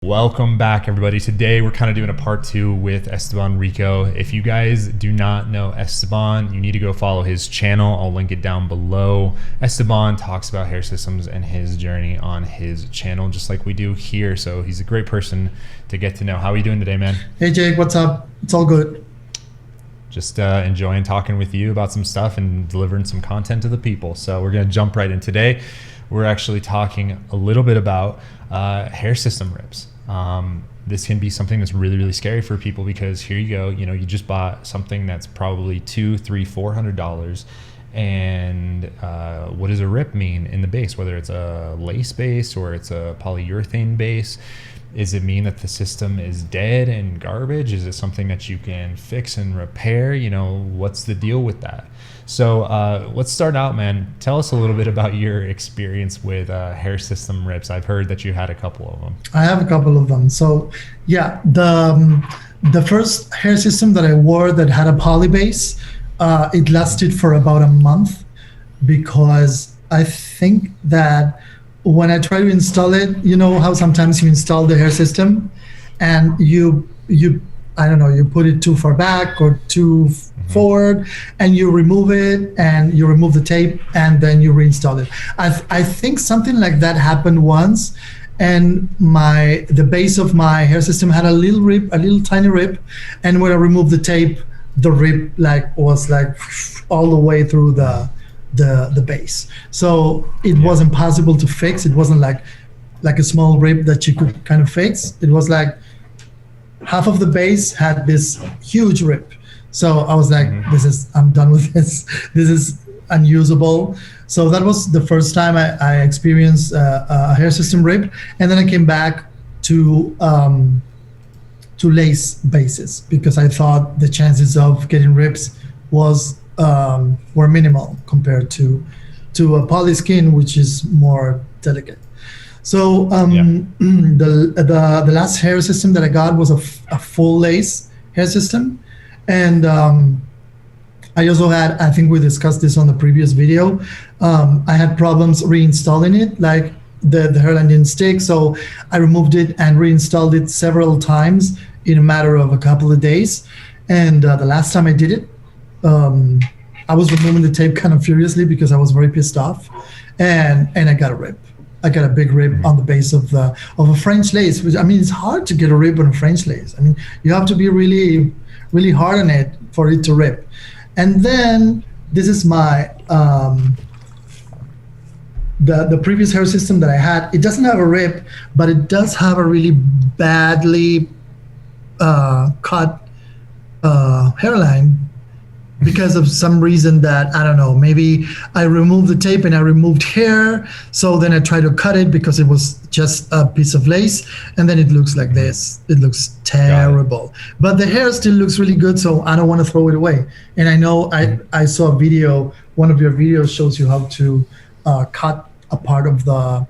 Welcome back, everybody. Today we're kind of doing a part two with Esteban Rico. If you guys do not know Esteban, you need to go follow his channel. I'll link it down below. Esteban talks about hair systems and his journey on his channel, just like we do here. So he's a great person to get to know. How are you doing today, man? Hey Jake, what's up? It's all good. Just enjoying talking with you about some stuff and delivering some content to the people. So we're going to jump right in today. We're actually talking a little bit about hair system rips. This can be something that's really, really scary for people because here you go, you just bought something that's probably $200, $300, $400. And what does a rip mean in the base? Whether it's a lace base or it's a polyurethane base, does it mean that the system is dead and garbage? Is it something that you can fix and repair? What's the deal with that? So let's start out, man. Tell us a little bit about your experience with hair system rips. I've heard that you had a couple of them. I have a couple of them. So yeah, the first hair system that I wore that had a poly base, it lasted for about a month because I think that when I try to install it, you know how sometimes you install the hair system and you put it too far back or too forward, and you remove it and you remove the tape and then you reinstall it. I think something like that happened once, and the base of my hair system had a little tiny rip, and when I removed the tape, the rip was all the way through the base. So it wasn't possible to fix. It wasn't like a small rip that you could kind of fix. It was like half of the base had this huge rip. So I was like, I'm done with this. This is unusable. So that was the first time I experienced a hair system rip. And then I came back to lace bases because I thought the chances of getting rips were minimal compared to a poly skin, which is more delicate. So the last hair system that I got was a full lace hair system. And I also had, I think we discussed this on the previous video, I had problems reinstalling it, like the hairline didn't stick. So I removed it and reinstalled it several times in a matter of a couple of days. And the last time I did it, I was removing the tape kind of furiously because I was very pissed off, and I got a rip. I got a big rip on the base of a French lace, which, I mean, it's hard to get a rip on a French lace. I mean, you have to be really, really hard on it for it to rip. And then this is my, the previous hair system that I had. It doesn't have a rip, but it does have a really badly cut hairline, because of some reason that, I don't know, maybe I removed the tape and I removed hair. So then I tried to cut it because it was just a piece of lace, and then it looks like this. It looks terrible. But the hair still looks really good, so I don't want to throw it away. And I know I saw a video, one of your videos shows you how to cut a part of the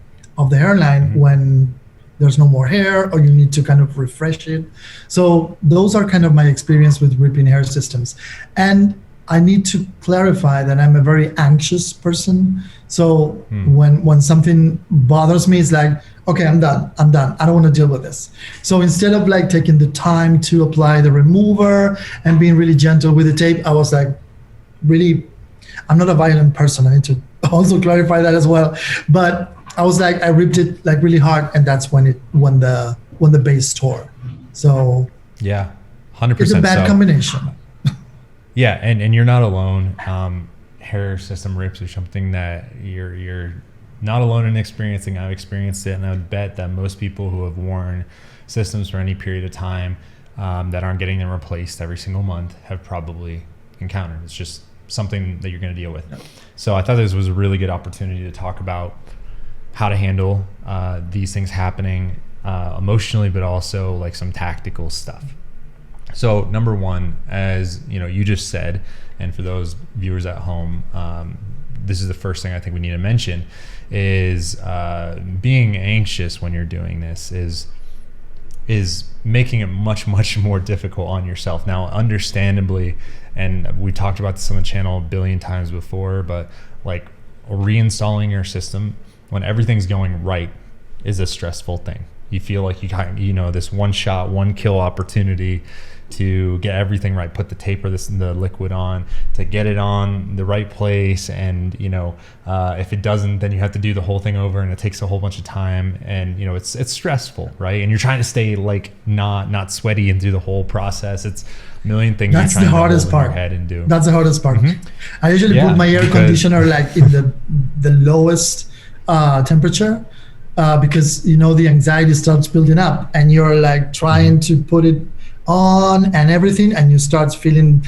hairline when there's no more hair, or you need to kind of refresh it. So those are kind of my experience with ripping hair systems. And I need to clarify that I'm a very anxious person. So when something bothers me, it's like, okay, I'm done. I don't want to deal with this. So instead of taking the time to apply the remover and being really gentle with the tape, I was like, really, I'm not a violent person. I need to also clarify that as well. But I was like, I ripped it really hard, and that's when the base tore. So yeah, 100%. It's a bad combination. Yeah, and you're not alone. Hair system rips are something that you're not alone in experiencing. I've experienced it, and I would bet that most people who have worn systems for any period of time that aren't getting them replaced every single month have probably encountered. It's just something that you're going to deal with. So I thought this was a really good opportunity to talk about how to handle these things happening emotionally, but also some tactical stuff. So number one, as you just said, and for those viewers at home, this is the first thing I think we need to mention is being anxious when you're doing this is making it much, much more difficult on yourself. Now, understandably, and we talked about this on the channel a billion times before, but reinstalling your system when everything's going right is a stressful thing. You feel like you got, this one shot, one kill opportunity to get everything right, put the tape or the liquid on, to get it on the right place. And, if it doesn't, then you have to do the whole thing over, and it takes a whole bunch of time, and, it's stressful, right? And you're trying to stay like not sweaty and do the whole process. It's a million things. That's you're the trying hardest to hold in part. your head and do. That's the hardest part. Mhm. I usually put my air conditioner like in the lowest temperature, because the anxiety starts building up, and you're like trying to put it on and everything, and you start feeling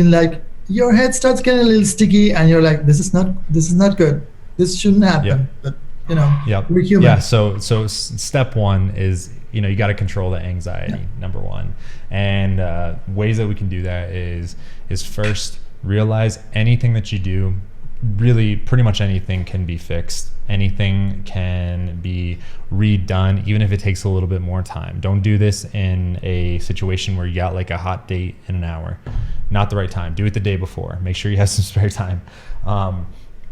like your head starts getting a little sticky, and you're like, this is not good. This shouldn't happen. But we're human. Yeah. So step one is, you got to control the anxiety, number one. And ways that we can do that is first, realize anything that you do, really pretty much anything can be fixed. Anything can be redone, even if it takes a little bit more time. Don't do this in a situation where you got like a hot date in an hour. Not the right time. Do it the day before. Make sure you have some spare time.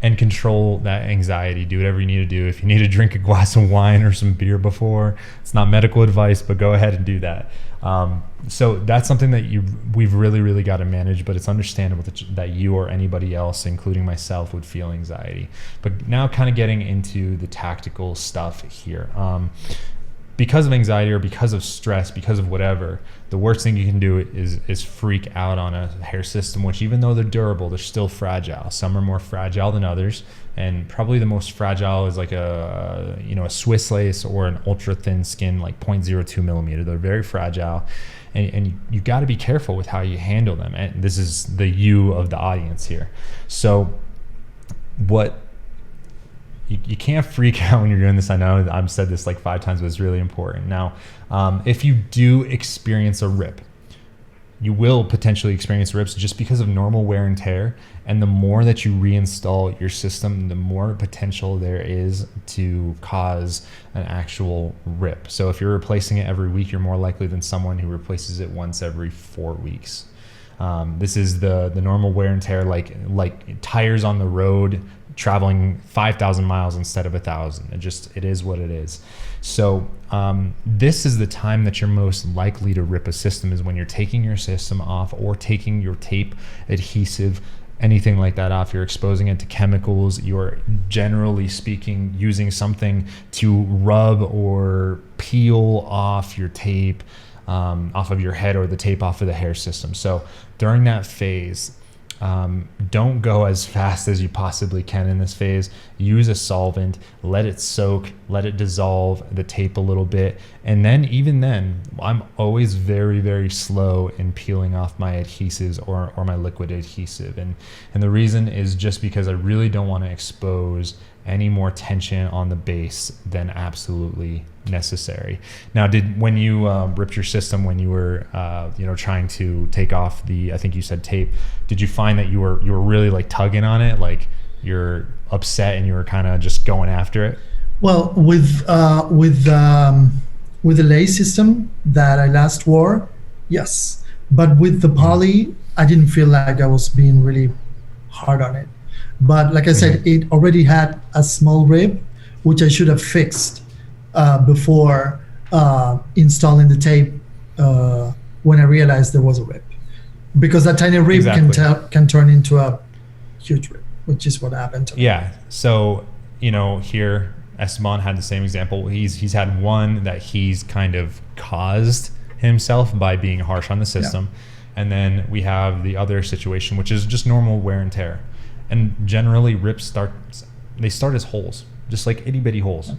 And control that anxiety. Do whatever you need to do. If you need to drink a glass of wine or some beer before, it's not medical advice, but go ahead and do that. So that's something that we've really, really got to manage, but it's understandable that you or anybody else, including myself, would feel anxiety. But now kind of getting into the tactical stuff here. Because of anxiety or because of stress, because of whatever, the worst thing you can do is freak out on a hair system, which even though they're durable, they're still fragile. Some are more fragile than others, and probably the most fragile is like a Swiss lace or an ultra thin skin, like 0.02 millimeter. They're very fragile, and you got to be careful with how you handle them. And this is the you of the audience here. So what you can't freak out when you're doing this. I know I've said this like 5 times, but it's really important. Now, if you do experience a rip, you will potentially experience rips just because of normal wear and tear. And the more that you reinstall your system, the more potential there is to cause an actual rip. So if you're replacing it every week, you're more likely than someone who replaces it once every 4 weeks. This is the normal wear and tear, like tires on the road traveling 5,000 miles instead of 1,000. It is what it is. So this is the time that you're most likely to rip a system, is when you're taking your system off or taking your tape, adhesive, anything like that off. You're exposing it to chemicals. You're, generally speaking, using something to rub or peel off your tape off of your head, or the tape off of the hair system. So during that phase, don't go as fast as you possibly can in this phase. Use a solvent, let it soak, let it dissolve the tape a little bit. And then, even then, I'm always very, very slow in peeling off my adhesives or my liquid adhesive. And the reason is just because I really don't want to expose any more tension on the base than absolutely necessary. Now, when you ripped your system, when you were trying to take off I think you said tape, did you find that you were really like tugging on it, like you're upset and you were kind of just going after it? Well, with the lace system that I last wore, yes, but with the poly, I didn't feel like I was being really hard on it. But like I said, it already had a small rip, which I should have fixed before installing the tape when I realized there was a rip. Because that tiny rip can turn into a huge rip, which is what happened to me. Yeah. So, here Esteban had the same example. He's had one that he's kind of caused himself by being harsh on the system. Yeah. And then we have the other situation, which is just normal wear and tear. And generally rips start as holes, just like itty bitty holes.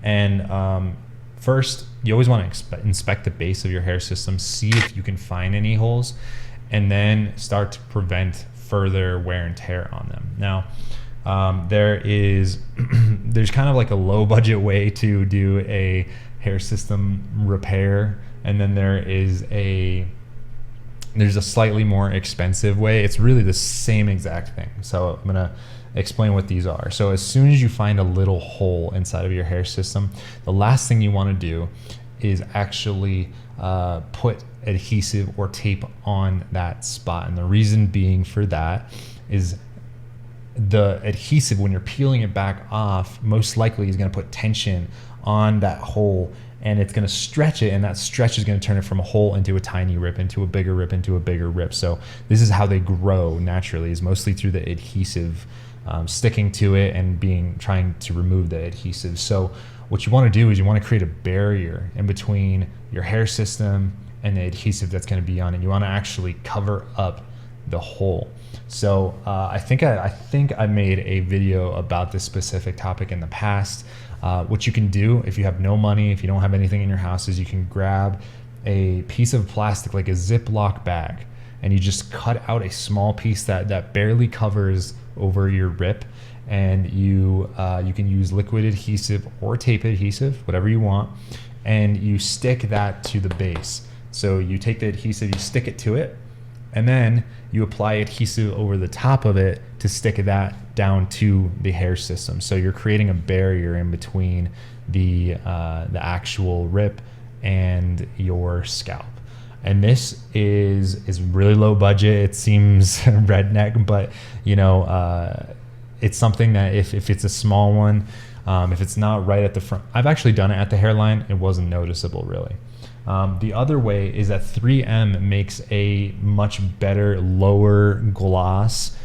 And first, you always want to inspect the base of your hair system, see if you can find any holes, and then start to prevent further wear and tear on them. Now, there's kind of like a low budget way to do a hair system repair, and then there's a slightly more expensive way. It's really the same exact thing. So I'm gonna explain what these are. So as soon as you find a little hole inside of your hair system, the last thing you want to do is actually put adhesive or tape on that spot. And the reason being for that is the adhesive, when you're peeling it back off, most likely is going to put tension on that hole, and it's going to stretch it, and that stretch is going to turn it from a hole into a tiny rip, into a bigger rip, into a bigger rip. So this is how they grow naturally, is mostly through the adhesive sticking to it and trying to remove the adhesive. So what you want to do is you want to create a barrier in between your hair system and the adhesive that's going to be on it. You want to actually cover up the hole. So I think I made a video about this specific topic in the past. What you can do if you have no money, if you don't have anything in your house, is you can grab a piece of plastic like a Ziploc bag, and you just cut out a small piece that barely covers over your rip, and you can use liquid adhesive or tape adhesive, whatever you want, and you stick that to the base. So you take the adhesive, you stick it to it, and then you apply adhesive over the top of it to stick that down to the hair system. So you're creating a barrier in between the actual rip and your scalp. And this is really low budget. It seems redneck, but it's something that if it's a small one, if it's not right at the front, I've actually done it at the hairline. It wasn't noticeable really. The other way is that 3M makes a much better lower gloss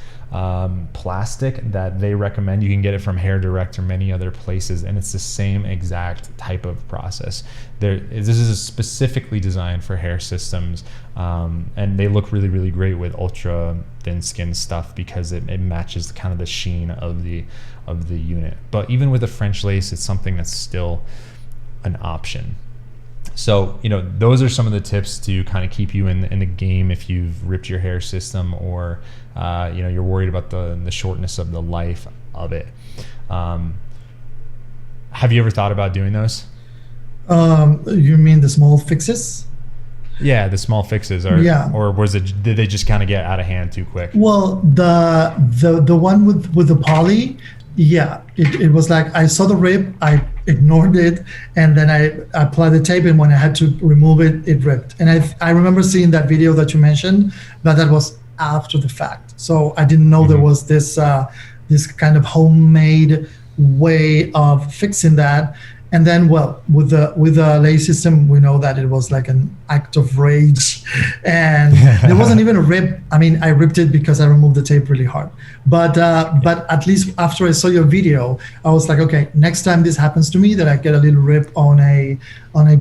plastic that they recommend. You can get it from Hair Direct or many other places, and it's the same exact type of process. This is specifically designed for hair systems, and they look really, really great with ultra thin skin stuff because it matches kind of the sheen of the unit. But even with a French lace, it's something that's still an option. So, those are some of the tips to kind of keep you in the game if you've ripped your hair system, or, you're worried about the shortness of the life of it. Have you ever thought about doing those? You mean the small fixes? Yeah, the small fixes, or did they just kind of get out of hand too quick? Well, the one with the poly, yeah, it was like I saw the rip, I ignored it, and then I applied the tape, and when I had to remove it, it ripped. And I remember seeing that video that you mentioned, but that was after the fact. So I didn't know there was this kind of homemade way of fixing that. And then, well, with the lace system, we know that it was like an act of rage, and there wasn't even a rip. I mean, I ripped it because I removed the tape really hard. But at least after I saw your video, I was like, okay, next time this happens to me, that I get a little rip on a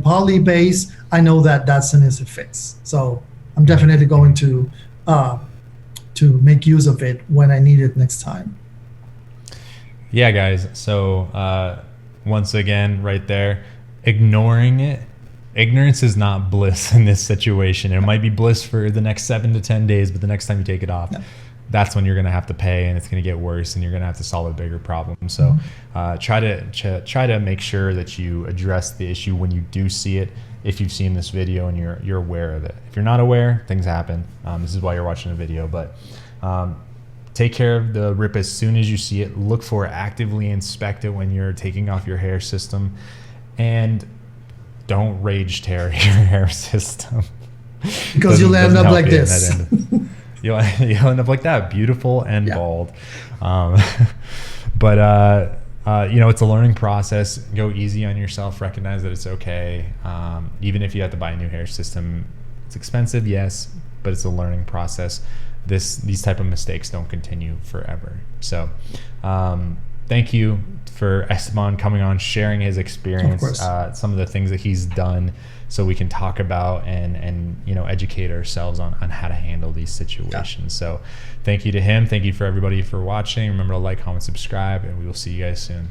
poly base, I know that that's an easy fix. So I'm definitely going to make use of it when I need it next time. Yeah, guys. So. Once again, right there, ignoring it. Ignorance is not bliss in this situation. It might be bliss for the next 7 to 10 days, but the next time you take it off, that's when you're going to have to pay, and it's going to get worse, and you're going to have to solve a bigger problem. So try to make sure that you address the issue when you do see it, if you've seen this video and you're aware of it. If you're not aware, things happen. This is why you're watching the video. But take care of the rip as soon as you see it. Look for it, actively inspect it when you're taking off your hair system, and don't rage tear your hair system. Because you'll end up like this. You'll end up like that, beautiful and bald. But it's a learning process. Go easy on yourself. Recognize that it's okay. Even if you have to buy a new hair system, it's expensive, yes, but it's a learning process. These type of mistakes don't continue forever. So thank you for Esteban coming on, sharing his experience, some of the things that he's done, so we can talk about and educate ourselves on how to handle these situations. So thank you to him. Thank you for everybody for watching. Remember to like, comment, subscribe, and we will see you guys soon.